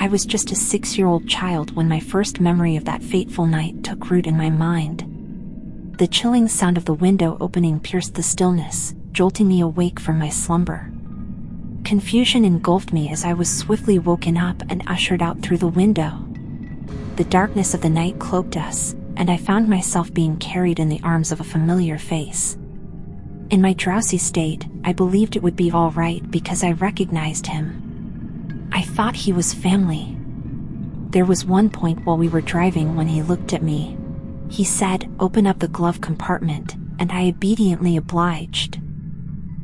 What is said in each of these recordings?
I was just a 6-year-old child when my first memory of that fateful night took root in my mind. The chilling sound of the window opening pierced the stillness, jolting me awake from my slumber. Confusion engulfed me as I was swiftly woken up and ushered out through the window. The darkness of the night cloaked us, and I found myself being carried in the arms of a familiar face. In my drowsy state, I believed it would be all right because I recognized him. I thought he was family. There was one point while we were driving when he looked at me. He said, "Open up the glove compartment," and I obediently obliged.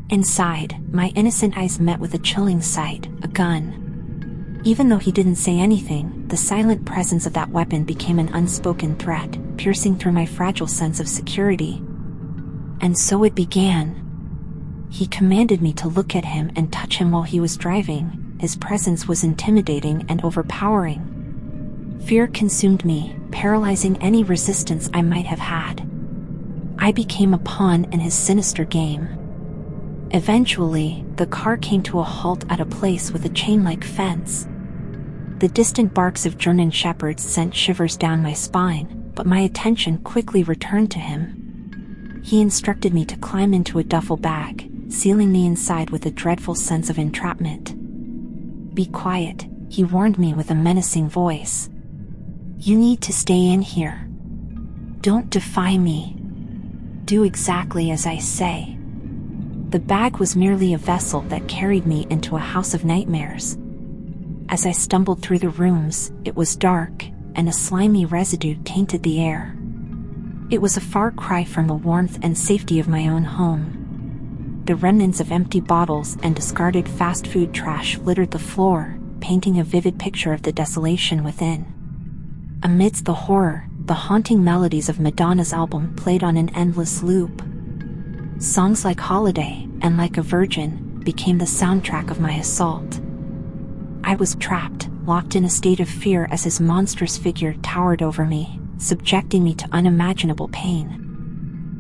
Inside, my innocent eyes met with a chilling sight, a gun. Even though he didn't say anything, the silent presence of that weapon became an unspoken threat, piercing through my fragile sense of security. And so it began. He commanded me to look at him and touch him while he was driving. His presence was intimidating and overpowering. Fear consumed me, paralyzing any resistance I might have had. I became a pawn in his sinister game. Eventually, the car came to a halt at a place with a chain-like fence. The distant barks of German shepherds sent shivers down my spine, but my attention quickly returned to him. He instructed me to climb into a duffel bag, sealing me inside with a dreadful sense of entrapment. "Be quiet," he warned me with a menacing voice. "You need to stay in here. Don't defy me. Do exactly as I say." The bag was merely a vessel that carried me into a house of nightmares. As I stumbled through the rooms, it was dark, and a slimy residue tainted the air. It was a far cry from the warmth and safety of my own home. The remnants of empty bottles and discarded fast food trash littered the floor, painting a vivid picture of the desolation within. Amidst the horror, the haunting melodies of Madonna's album played on an endless loop. Songs like Holiday and Like a Virgin became the soundtrack of my assault. I was trapped, locked in a state of fear as his monstrous figure towered over me, subjecting me to unimaginable pain.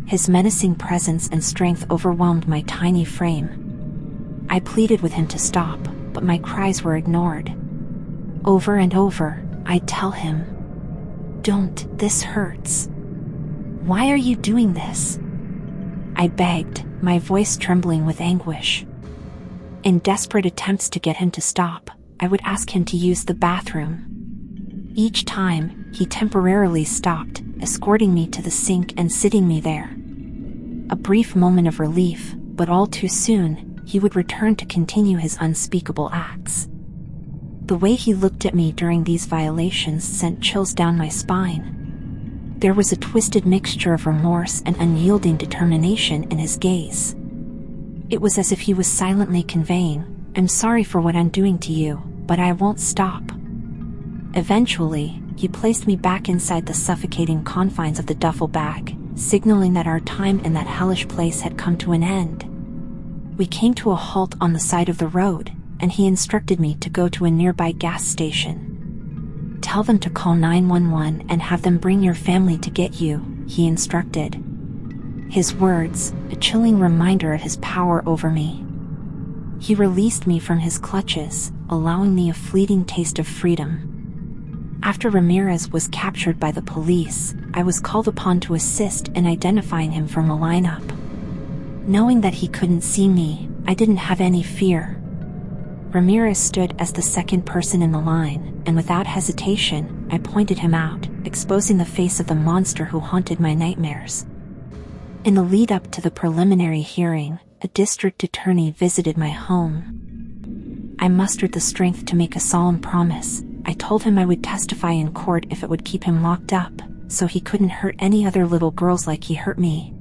His menacing presence and strength overwhelmed my tiny frame. I pleaded with him to stop, but my cries were ignored. Over and over, I'd tell him, "Don't, this hurts. Why are you doing this?" I begged, my voice trembling with anguish. In desperate attempts to get him to stop, I would ask him to use the bathroom. Each time, he temporarily stopped, escorting me to the sink and sitting me there. A brief moment of relief, but all too soon, he would return to continue his unspeakable acts. The way he looked at me during these violations sent chills down my spine. There was a twisted mixture of remorse and unyielding determination in his gaze. It was as if he was silently conveying, "I'm sorry for what I'm doing to you, but I won't stop." Eventually, he placed me back inside the suffocating confines of the duffel bag, signaling that our time in that hellish place had come to an end. We came to a halt on the side of the road, and he instructed me to go to a nearby gas station. "Tell them to call 911 and have them bring your family to get you," he instructed. His words, a chilling reminder of his power over me. He released me from his clutches, allowing me a fleeting taste of freedom. After Ramirez was captured by the police, I was called upon to assist in identifying him from a lineup. Knowing that he couldn't see me, I didn't have any fear. Ramirez stood as the second person in the line, and without hesitation, I pointed him out, exposing the face of the monster who haunted my nightmares. In the lead-up to the preliminary hearing, a district attorney visited my home. I mustered the strength to make a solemn promise. I told him I would testify in court if it would keep him locked up, so he couldn't hurt any other little girls like he hurt me.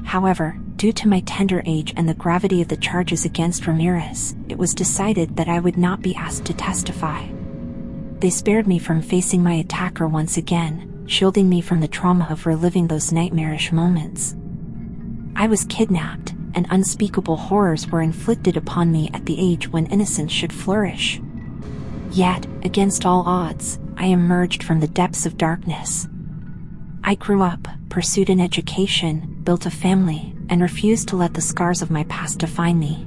However, due to my tender age and the gravity of the charges against Ramirez, it was decided that I would not be asked to testify. They spared me from facing my attacker once again, shielding me from the trauma of reliving those nightmarish moments. I was kidnapped, and unspeakable horrors were inflicted upon me at the age when innocence should flourish. Yet, against all odds, I emerged from the depths of darkness. I grew up, pursued an education, built a family, and refused to let the scars of my past define me.